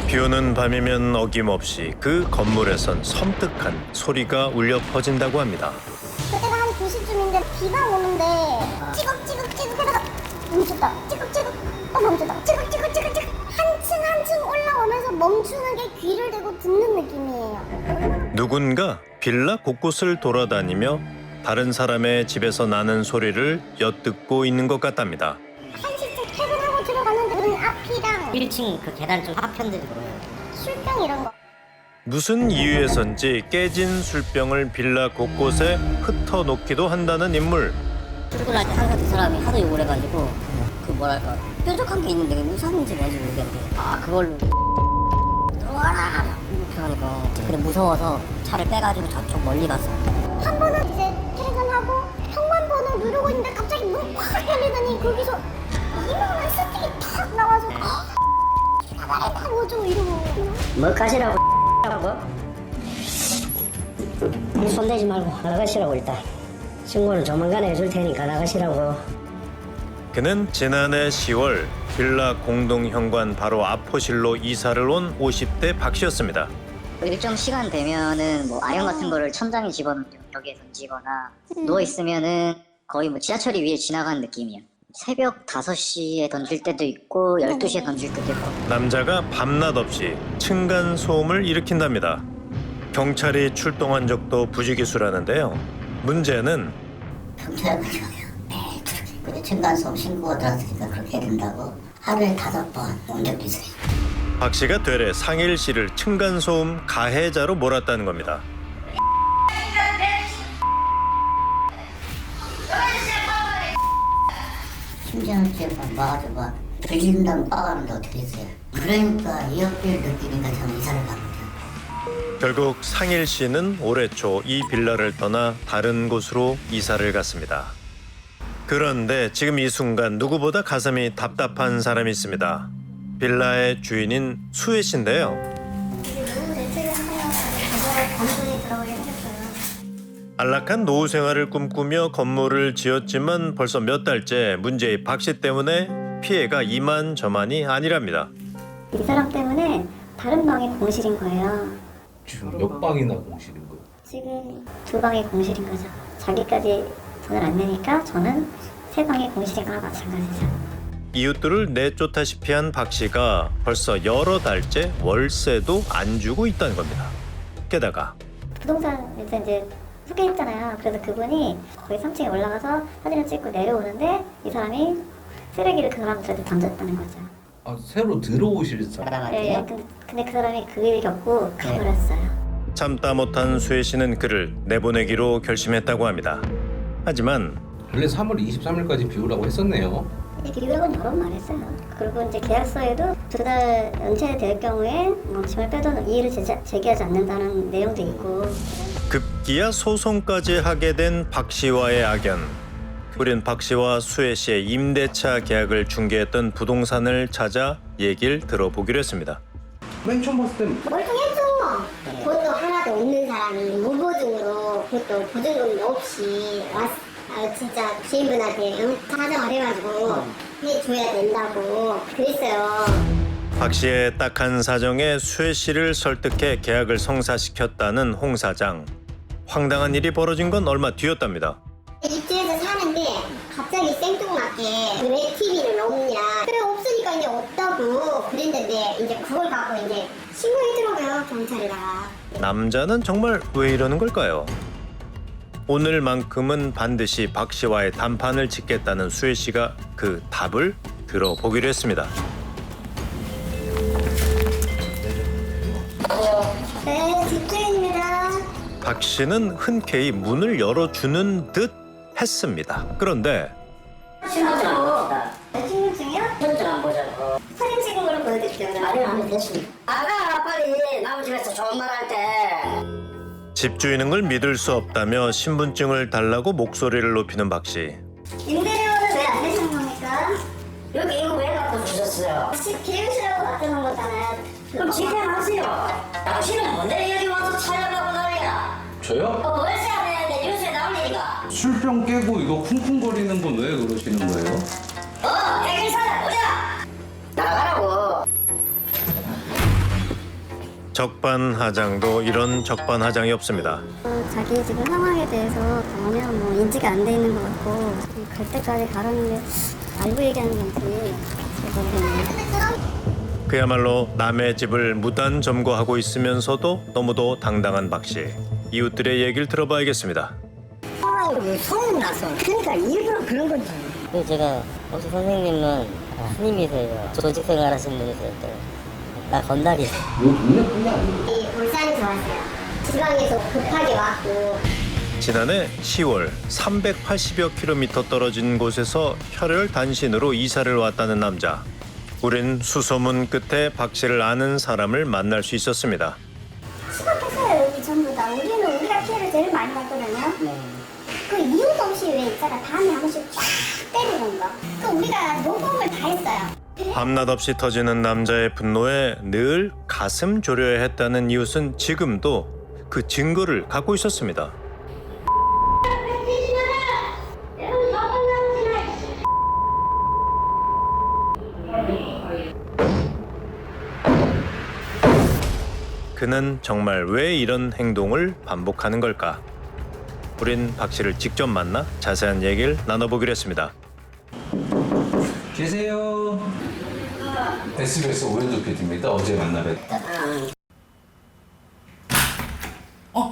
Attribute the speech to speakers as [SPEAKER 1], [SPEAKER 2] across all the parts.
[SPEAKER 1] 비 오는 밤이면 어김없이 그 건물에선 섬뜩한 소리가 울려 퍼진다고 합니다.
[SPEAKER 2] 그때가 한 2시쯤인데 비가 오는데 찌걱찌걱찌걱 하다가 멈췄다. 찌걱찌걱 또 멈췄다. 찌걱찌걱찌걱 한층 올라오면서 멈추는 게 귀를 대고 듣는 느낌이에요.
[SPEAKER 1] 누군가 빌라 곳곳을 돌아다니며 다른 사람의 집에서 나는 소리를 엿듣고 있는 것 같답니다.
[SPEAKER 2] 1시쯤 퇴근하고 들어갔는데 문 앞이랑
[SPEAKER 3] 1층 그 계단 쪽 파편들이 보여요.
[SPEAKER 2] 술병 이런 거.
[SPEAKER 1] 무슨 이유에선지 깨진 술병을 빌라 곳곳에 흩어놓기도 한다는 인물.
[SPEAKER 3] 출근할 때 항상 그 사람이 하도 욕을 해가지고 그 뭐랄까 뾰족한 게 있는데 그게 무상인지 뭔지 모르겠는데 그걸로 들어와라 이렇게 하니까 근데 무서워서 차를 빼가지고 저쪽 멀리 갔어.
[SPEAKER 2] 한 번은 이제 퇴근하고 현관번호 누르고 있는데 갑자기 문 확 열리더니 거기서 이만한 스틱이 탁 나와서 나가라 뭐죠 이러고.
[SPEAKER 3] 뭐 가시라고 손대지 말고 나가시라고 일단 신고는 조만간에 해줄 테니까 나가시라고.
[SPEAKER 1] 그는 지난해 10월 빌라 공동현관 바로 앞호실로 이사를 온 50대 박 씨였습니다.
[SPEAKER 3] 일정 시간 되면은 뭐 아령 같은 거를 천장에 집어넣고 벽에 던지거나 누워 있으면은 거의 뭐 지하철이 위에 지나가는 느낌이야. 새벽 5시에 던질 때도 있고 12시에 던질 때도 있고.
[SPEAKER 1] 남자가 밤낮 없이 층간 소음을 일으킨답니다. 경찰이 출동한 적도 부지기수라는데요. 문제는
[SPEAKER 4] 경찰 가지고요. 매일 그렇게. 근데 층간소음 신고가 들어왔으니까 그렇게 해야 된다고 하루에 5번 온 적도 있어요.
[SPEAKER 1] 박 씨가 되레 상일 씨를 층간 소음 가해자로 몰았다는 겁니다.
[SPEAKER 4] 심지어는 지금 와가지고 막 들린다면 빠가는데 어떻게 했어요. 그러니까 이역비를 느끼니까 저는 이사를 갑니다.
[SPEAKER 1] 결국 상일 씨는 올해 초 이 빌라를 떠나 다른 곳으로 이사를 갔습니다. 그런데 지금 이 순간 누구보다 가슴이 답답한 사람이 있습니다. 빌라의 주인인 수혜 씨인데요.
[SPEAKER 2] 너무 대책을 하면 감정이 들어오게 생겼어요.
[SPEAKER 1] 안락한 노후 생활을 꿈꾸며 건물을 지었지만 벌써 몇 달째 문제의 박 씨 때문에 피해가 이만저만이 아니랍니다.
[SPEAKER 5] 이 사람 때문에 다른 방이 공실인 거예요.
[SPEAKER 6] 지금 몇 방이나 공실인 거예요?
[SPEAKER 5] 지금 2방이 공실인 거죠. 자기까지 돈을 안 내니까 저는 3방이 공실인 거나 마찬가지죠. 이웃들을
[SPEAKER 1] 내쫓다시피 한 박 씨가 벌써 여러 달째 월세도 안 주고 있다는 겁니다. 게다가
[SPEAKER 5] 부동산에서 이제 소개했잖아요. 그래서 그분이 거기 3층에 올라가서 사진을 찍고 내려오는데 이 사람이 쓰레기를 그 사람들한테 던졌다는 거죠.
[SPEAKER 6] 아, 새로 들어오실 사람?
[SPEAKER 5] 네, 근데 그 사람이 그 일을 겪고 가버렸어요.
[SPEAKER 1] 참다 못한 수혜 씨는 그를 내보내기로 결심했다고 합니다. 하지만
[SPEAKER 6] 원래 3월 23일까지 비우라고 했었네요.
[SPEAKER 5] 비율은 여러 번 말했어요. 그리고 이제 계약서에도 2달 연체될 경우에 뭐 짐을 빼도 이의를 제기하지 않는다는 내용도 있고.
[SPEAKER 1] 급기야 소송까지 하게 된 박 씨와의 악연. 우린 박 씨와 수혜 씨의 임대차 계약을 중개했던 부동산을 찾아 얘기를 들어보기로 했습니다.
[SPEAKER 6] 맨 처음 봤을 땐
[SPEAKER 2] 멀쩡했죠. 돈도 하나도 없는 사람이 무보증으로 그것도 보증금도 없이 진짜 지인분한테 사정을 해가지고 해줘야 된다고 그랬어요.
[SPEAKER 1] 박 씨의 딱한 사정에 수혜 씨를 설득해 계약을 성사시켰다는 홍 사장. 황당한 일이 벌어진 건 얼마 뒤였답니다.
[SPEAKER 2] 입주해서 사는데 갑자기 생뚱맞게 왜 TV는 없냐. 그래 없으니까 이제 없다고 그랬는데 이제 그걸 갖고 이제 신고했더라고요 경찰에다가.
[SPEAKER 1] 남자는 정말 왜 이러는 걸까요? 오늘만큼은 반드시 박 씨와의 단판을 짓겠다는 수혜 씨가 그 답을 들어보기로 했습니다.
[SPEAKER 2] 네 집주인입니다.
[SPEAKER 1] 박 씨는 흔쾌히 문을 열어주는 듯 했습니다. 그런데
[SPEAKER 2] 신분증이요?
[SPEAKER 3] 현장 안 보자고.
[SPEAKER 2] 사진 찍은 걸로 보여드릴게요.
[SPEAKER 3] 하면 됐습니다. 아가 빨리 남의 집에서 좋은 말 할 때.
[SPEAKER 1] 집주인은 걸 믿을 수 없다며 신분증을 달라고 목소리를 높이는 박 씨.
[SPEAKER 2] 임대료는 왜 안 내시는 겁니까?
[SPEAKER 3] 여기 이거 왜 갖고 주셨어요?
[SPEAKER 2] 집 비우시라고 놔두는 거잖아요.
[SPEAKER 3] 그럼 집행하세요. 당신은 뭔데 여기 와서 찾아가고 난리야?
[SPEAKER 6] 저요?
[SPEAKER 3] 월세 안 내는데 뉴스에 나올리니까.
[SPEAKER 6] 술병 깨고 이거 쿵쿵거리는 건 왜 그러시는 거예요?
[SPEAKER 3] 해결사야 보자. 나가라고.
[SPEAKER 1] 적반하장도 이런 적반하장이 없습니다.
[SPEAKER 5] 자기 지금 상황에 대해서 전혀 뭐 인지가 안 돼 있는 것 같고 갈 때까지 가라는데 알고 얘기하는 건지 잘 모르겠네요.
[SPEAKER 1] 그야말로 남의 집을 무단 점거하고 있으면서도 너무도 당당한 박 씨. 이웃들의 얘기를 들어봐야겠습니다.
[SPEAKER 4] 소문나서 그러니까 일부러 그런 건지.
[SPEAKER 3] 제가 혹시 선생님은 스님이세요? 조직 생활 하시는 분이세요? 나 건달이에요.
[SPEAKER 2] 이 울산에 들어왔어요. 지방에서 급하게 왔고
[SPEAKER 1] 지난해 10월 380여 킬로미터 떨어진 곳에서 혈혈단신으로 이사를 왔다는 남자. 우린 수소문 끝에 박 씨를 아는 사람을 만날 수 있었습니다.
[SPEAKER 2] 시각했어요. 여기 전부 다. 우리는 우리가 피해를 제일 많이 받거든요. 그 이유도 없이 왜 있잖아. 밤에 한 번씩 쫙 때리는 거. 그 우리가 녹음을 다 했어요.
[SPEAKER 1] 밤낮 없이 터지는 남자의 분노에 늘 가슴 졸여야 했다는 이웃은 지금도 그 증거를 갖고 있었습니다. 그는 정말 왜 이런 행동을 반복하는 걸까? 우린 박 씨를 직접 만나 자세한 얘기를 나눠보기로 했습니다.
[SPEAKER 6] 계세요. SBS 오현주 PD입니다. 어제 만나 뵀다.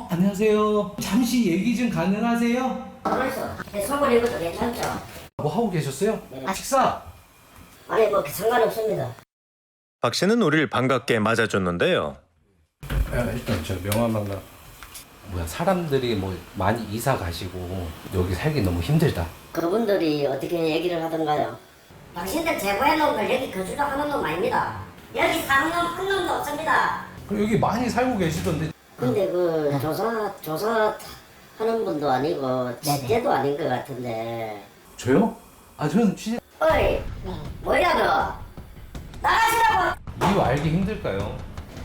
[SPEAKER 6] 안녕하세요. 잠시 얘기 좀 가능하세요?
[SPEAKER 3] 선물 읽어도 괜찮죠?
[SPEAKER 6] 뭐 하고 계셨어요? 식사.
[SPEAKER 3] 아니 뭐 상관없습니다.
[SPEAKER 1] 박 씨는 우리를 반갑게 맞아줬는데요.
[SPEAKER 6] 일단 저 명함만가. 사람들이 뭐 많이 이사 가시고 여기 살기 너무 힘들다.
[SPEAKER 3] 그분들이 어떻게 얘기를 하던가요? 당신들 제보해 놓은 걸 여기 거주도 하는 놈 아닙니다. 여기 사는 놈 한 놈도 없습니다.
[SPEAKER 6] 여기 많이 살고 계시던데.
[SPEAKER 3] 근데 그 조사하는 분도 아니고 취재도 아닌 것 같은데.
[SPEAKER 6] 저요? 저는 취재.
[SPEAKER 3] 어이 뭐야 너 나가시라고.
[SPEAKER 6] 이유 알기 힘들까요?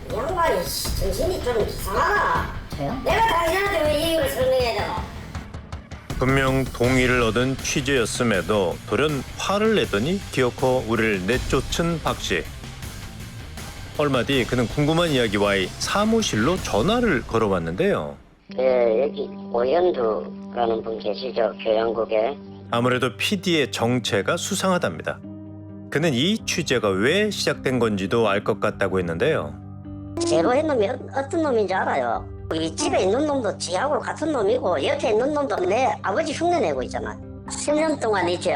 [SPEAKER 3] 이 양반이 정신이 좀 이상하나? 저요? 내가 당신한테 왜 이유를 설명해야 되노?
[SPEAKER 1] 분명 동의를 얻은 취재였음에도 돌연 화를 내더니 기어코 우리를 내쫓은 박 씨. 얼마 뒤 그는 궁금한 이야기와의 사무실로 전화를 걸어왔는데요.
[SPEAKER 3] 네, 여기 오현두라는 분 계시죠? 교양국에.
[SPEAKER 1] 아무래도 PD의 정체가 수상하답니다. 그는 이 취재가 왜 시작된 건지도 알 것 같다고 했는데요.
[SPEAKER 3] 제보한 놈이 어떤 놈인지 알아요. 이 집에 있는 놈도 지하고 같은 놈이고 옆에 있는 놈도 내 아버지 흉내내고 있잖아. 10년 동안 있죠.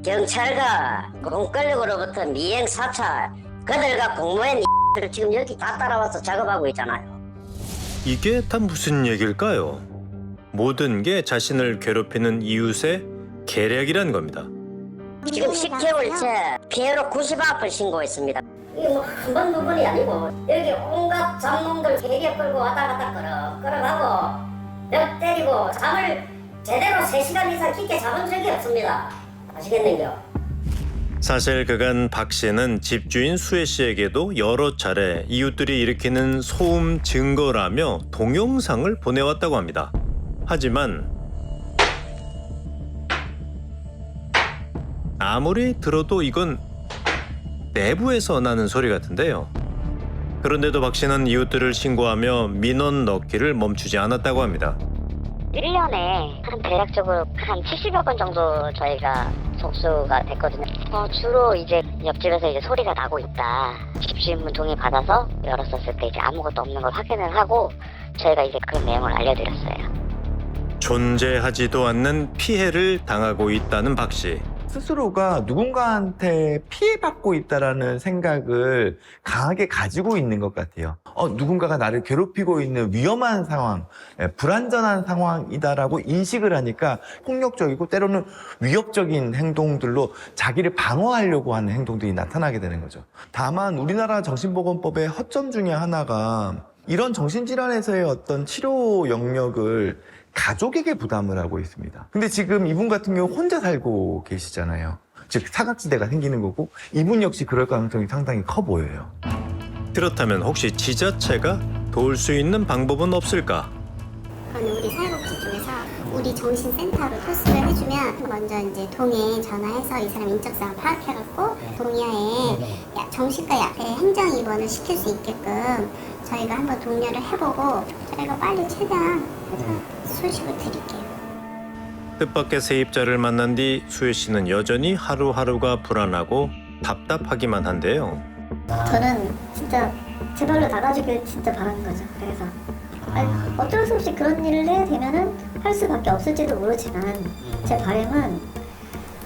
[SPEAKER 3] 경찰과 공권력으로부터 미행 사찰, 그들과 공무원 를 지금 여기 다 따라와서 작업하고 있잖아요.
[SPEAKER 1] 이게 다 무슨 얘기일까요? 모든 게 자신을 괴롭히는 이웃의 계략이란 겁니다.
[SPEAKER 3] 지금 10개월째 피해로 90앞을 신고했습니다. 이게 뭐 한 번 두 번이 아니고 여기 온갖 잡놈들 개개 끌고 왔다 갔다 끌어가고 몇 때리고 잠을 제대로 3시간 이상 깊게 잡은 적이 없습니다. 아시겠는겨?
[SPEAKER 1] 사실 그간 박 씨는 집주인 수혜 씨에게도 여러 차례 이웃들이 일으키는 소음 증거라며 동영상을 보내왔다고 합니다. 하지만 아무리 들어도 이건 내부에서 나는 소리 같은데요. 그런데도 박 씨는 이웃들을 신고하며 민원 넣기를 멈추지 않았다고 합니다.
[SPEAKER 7] 1년에 한 대략적으로 한 70여 건 정도 저희가 접수가 됐거든요. 주로 이제 옆집에서 이제 소리가 나고 있다. 집주인분 동의 받아서 열었었을 때 이제 아무것도 없는 걸 확인을 하고 저희가 이제 그런 내용을 알려드렸어요.
[SPEAKER 1] 존재하지도 않는 피해를 당하고 있다는 박 씨.
[SPEAKER 8] 스스로가 누군가한테 피해받고 있다라는 생각을 강하게 가지고 있는 것 같아요. 누군가가 나를 괴롭히고 있는 위험한 상황, 불안전한 상황이다라고 인식을 하니까 폭력적이고 때로는 위협적인 행동들로 자기를 방어하려고 하는 행동들이 나타나게 되는 거죠. 다만 우리나라 정신보건법의 허점 중에 하나가 이런 정신질환에서의 어떤 치료 영역을 가족에게 부담을 하고 있습니다. 근데 지금 이분 같은 경우 혼자 살고 계시잖아요. 즉 사각지대가 생기는 거고 이분 역시 그럴 가능성이 상당히 커 보여요.
[SPEAKER 1] 그렇다면 혹시 지자체가 도울 수 있는 방법은 없을까?
[SPEAKER 2] 그거는 우리 사회복지 쪽에서 우리 정신센터로 토스를 해주면 먼저 이제 동해에 전화해서 이 사람 인적사항 파악해갖고 동의하에 정신과 약에 행정입원을 시킬 수 있게끔 저희가 한번 독려를 해보고 저희가 빨리 최대한 소식을 드릴게요.
[SPEAKER 1] 뜻밖의 세입자를 만난 뒤 수혜 씨는 여전히 하루하루가 불안하고 답답하기만 한데요.
[SPEAKER 5] 저는 진짜 제 발로 나가주길 진짜 바라는 거죠. 그래서 어쩔 수 없이 그런 일을 해야 되면은 할 수밖에 없을지도 모르지만 제 바람은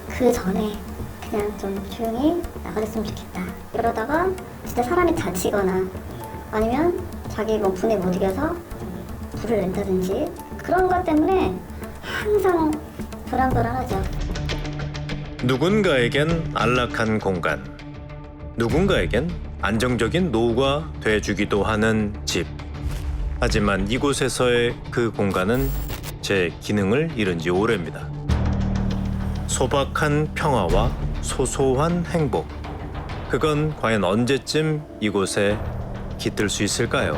[SPEAKER 5] 그 전에 그냥 좀 조용히 나가줬으면 좋겠다. 이러다가 진짜 사람이 다치거나 아니면 자기 뭐 분에 못 이겨서 불을 낸다든지 그런 것 때문에 항상 불안불안하죠.
[SPEAKER 1] 누군가에겐 안락한 공간, 누군가에겐 안정적인 노후가 돼주기도 하는 집. 하지만 이곳에서의 그 공간은 제 기능을 잃은 지 오래입니다. 소박한 평화와 소소한 행복. 그건 과연 언제쯤 이곳에 깃들 수 있을까요?